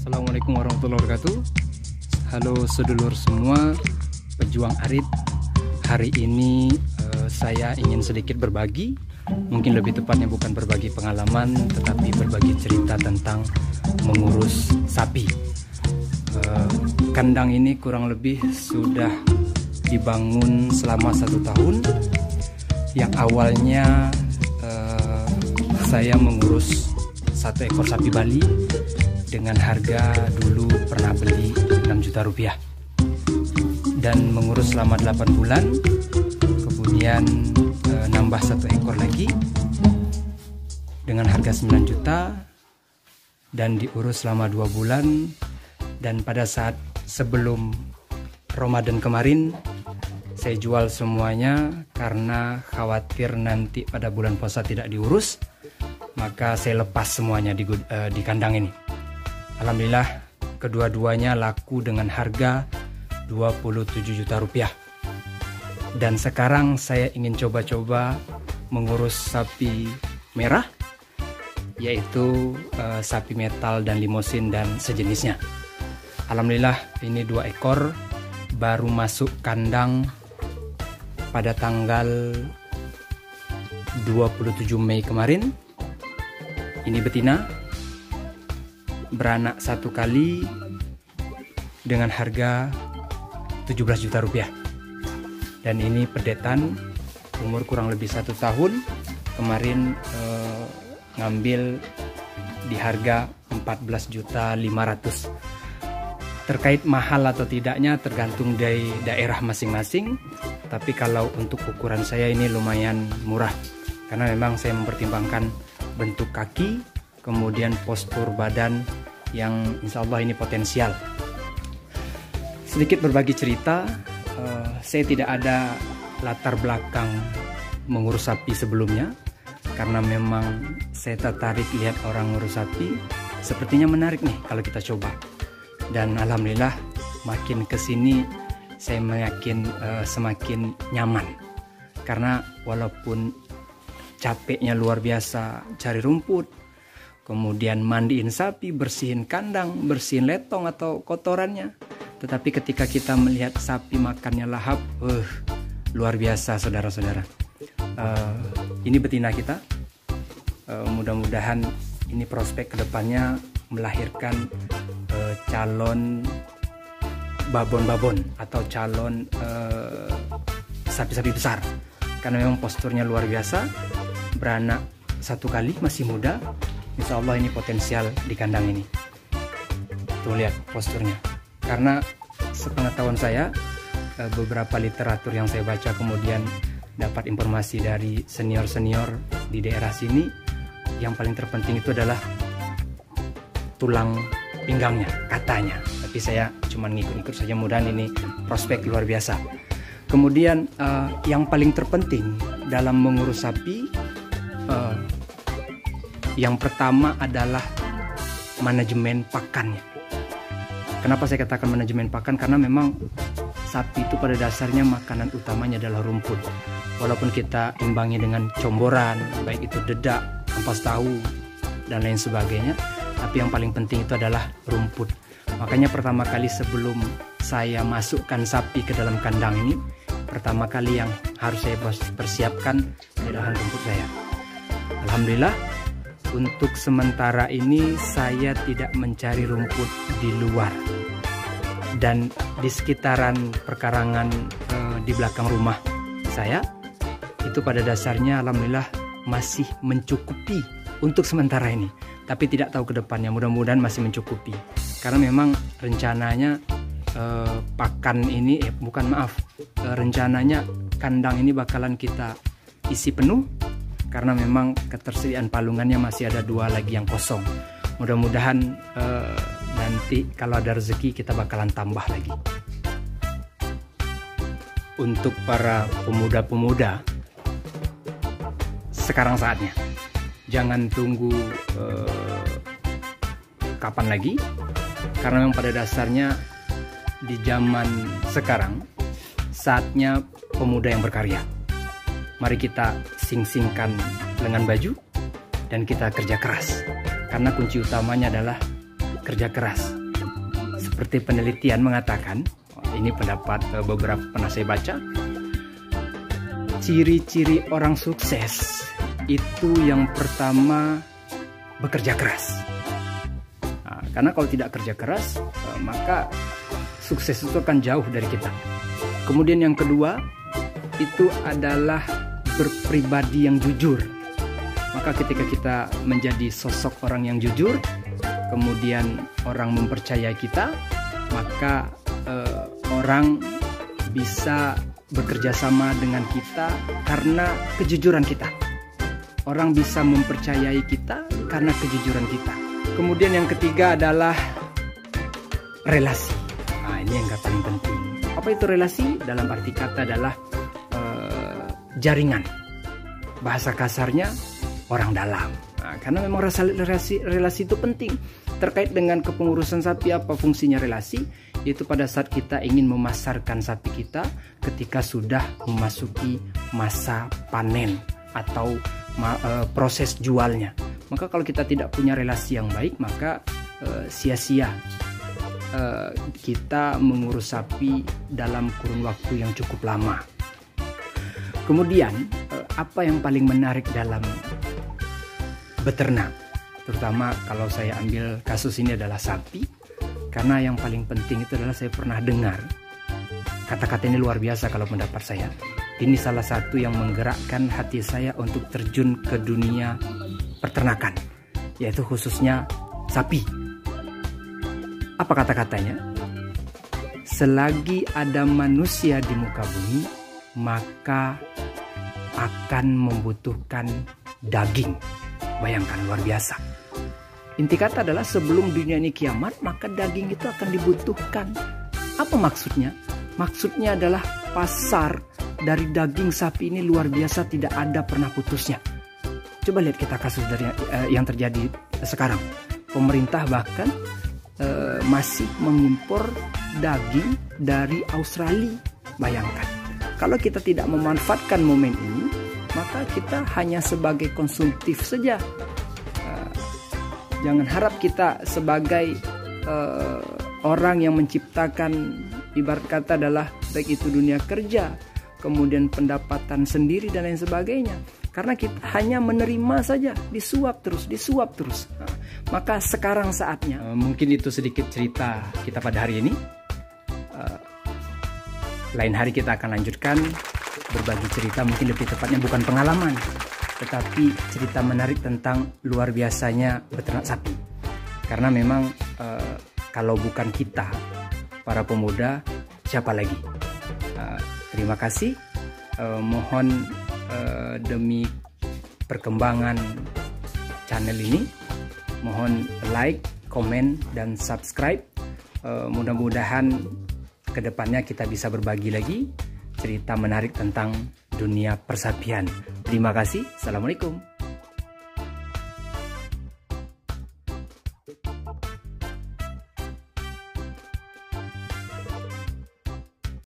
Assalamualaikum warahmatullahi wabarakatuh. Halo sedulur semua, pejuang arit. Hari ini saya ingin sedikit berbagi. Mungkin lebih tepatnya bukan berbagi pengalaman, tetapi berbagi cerita tentang mengurus sapi. Kandang ini kurang lebih sudah dibangun selama 1 tahun. Yang awalnya saya mengurus 1 ekor sapi Bali dengan harga dulu pernah beli 6 juta rupiah, dan mengurus selama 8 bulan. Kemudian nambah 1 ekor lagi dengan harga 9 juta dan diurus selama 2 bulan. Dan pada saat sebelum Ramadan kemarin saya jual semuanya karena khawatir nanti pada bulan puasa tidak diurus, maka saya lepas semuanya di kandang ini. Alhamdulillah kedua-duanya laku dengan harga 27 juta rupiah. Dan sekarang saya ingin coba-coba mengurus sapi merah, yaitu sapi metal dan limosin dan sejenisnya. Alhamdulillah ini 2 ekor baru masuk kandang pada tanggal 27 Mei kemarin. Ini betina beranak 1 kali dengan harga 17 juta rupiah. Dan ini pedetan umur kurang lebih 1 tahun. Kemarin ngambil di harga 14.500.000. Terkait mahal atau tidaknya tergantung dari daerah masing-masing. Tapi kalau untuk ukuran saya ini lumayan murah, karena memang saya mempertimbangkan bentuk kaki, kemudian postur badan yang insya Allah ini potensial. Sedikit berbagi cerita, saya tidak ada latar belakang mengurus sapi sebelumnya, karena memang saya tertarik lihat orang ngurus sapi, sepertinya menarik nih kalau kita coba. Dan alhamdulillah makin kesini saya semakin nyaman, karena walaupun capeknya luar biasa cari rumput, kemudian mandiin sapi, bersihin kandang, bersihin letong atau kotorannya, tetapi ketika kita melihat sapi makannya lahap, luar biasa saudara-saudara. Ini betina kita, mudah-mudahan ini prospek kedepannya melahirkan calon babon-babon atau calon sapi-sapi besar, karena memang posturnya luar biasa. Beranak 1 kali, masih muda, insya Allah ini potensial di kandang ini. Tuh lihat posturnya. Karena sepengetahuan saya, beberapa literatur yang saya baca, kemudian dapat informasi dari senior-senior di daerah sini, yang paling terpenting itu adalah tulang pinggangnya katanya. Tapi saya cuma ngikut-ngikut saja, mudahan ini prospek luar biasa. Kemudian yang paling terpenting dalam mengurus sapi, yang pertama adalah manajemen pakannya. Kenapa saya katakan manajemen pakan? Karena memang sapi itu pada dasarnya makanan utamanya adalah rumput. Walaupun kita imbangi dengan comboran, baik itu dedak, ampas tahu, dan lain sebagainya, tapi yang paling penting itu adalah rumput. Makanya pertama kali sebelum saya masukkan sapi ke dalam kandang ini, pertama kali yang harus saya persiapkan adalah rumput saya. Alhamdulillah untuk sementara ini saya tidak mencari rumput di luar, dan di sekitaran perkarangan di belakang rumah saya itu pada dasarnya alhamdulillah masih mencukupi untuk sementara ini. Tapi tidak tahu ke depannya, mudah-mudahan masih mencukupi. Karena memang rencananya pakan ini, rencananya kandang ini bakalan kita isi penuh, karena memang ketersediaan palungannya masih ada 2 lagi yang kosong. Mudah-mudahan nanti kalau ada rezeki kita bakalan tambah lagi. Untuk para pemuda-pemuda, sekarang saatnya. Jangan tunggu kapan lagi, karena memang pada dasarnya di zaman sekarang saatnya pemuda yang berkarya. Mari kita sing-singkan lengan baju dan kita kerja keras, karena kunci utamanya adalah kerja keras. Seperti penelitian mengatakan, ini pendapat beberapa pernah saya baca, ciri-ciri orang sukses itu yang pertama bekerja keras. Nah, karena kalau tidak kerja keras, maka sukses itu akan jauh dari kita. Kemudian yang kedua itu adalah berpribadi yang jujur. Maka ketika kita menjadi sosok orang yang jujur, kemudian orang mempercayai kita, maka orang bisa bekerja sama dengan kita karena kejujuran kita. Orang bisa mempercayai kita karena kejujuran kita. Kemudian yang ketiga adalah relasi. Nah, ini yang paling penting. Apa itu relasi? Dalam arti kata adalah jaringan. Bahasa kasarnya orang dalam. Nah, karena memang relasi itu penting. Terkait dengan kepengurusan sapi, apa fungsinya relasi? Yaitu pada saat kita ingin memasarkan sapi kita ketika sudah memasuki masa panen atau proses jualnya. Maka kalau kita tidak punya relasi yang baik, maka sia-sia kita mengurus sapi dalam kurun waktu yang cukup lama. Kemudian apa yang paling menarik dalam beternak, terutama kalau saya ambil kasus ini adalah sapi, karena yang paling penting itu adalah saya pernah dengar kata-kata ini luar biasa kalau pendapat saya. Ini salah satu yang menggerakkan hati saya untuk terjun ke dunia peternakan, yaitu khususnya sapi. Apa kata-katanya? Selagi ada manusia di muka bumi, maka akan membutuhkan daging. Bayangkan, luar biasa. Inti kata adalah sebelum dunia ini kiamat, maka daging itu akan dibutuhkan. Apa maksudnya? Maksudnya adalah pasar dari daging sapi ini luar biasa, tidak ada pernah putusnya. Coba lihat kita kasus dari yang terjadi sekarang. Pemerintah bahkan masih mengimpor daging dari Australia. Bayangkan, kalau kita tidak memanfaatkan momen ini, maka kita hanya sebagai konsumtif saja. Jangan harap kita sebagai orang yang menciptakan, ibarat kata adalah baik itu dunia kerja, kemudian pendapatan sendiri dan lain sebagainya. Karena kita hanya menerima saja, disuap terus. Nah, maka sekarang saatnya. Mungkin itu sedikit cerita kita pada hari ini. Lain hari kita akan lanjutkan berbagi cerita, mungkin lebih tepatnya bukan pengalaman, tetapi cerita menarik tentang luar biasanya beternak sapi. Karena memang kalau bukan kita, para pemuda, siapa lagi? Terima kasih. Mohon demi perkembangan channel ini, mohon like, komen, dan subscribe. Mudah-mudahan kedepannya kita bisa berbagi lagi cerita menarik tentang dunia persapian. Terima kasih. Assalamualaikum.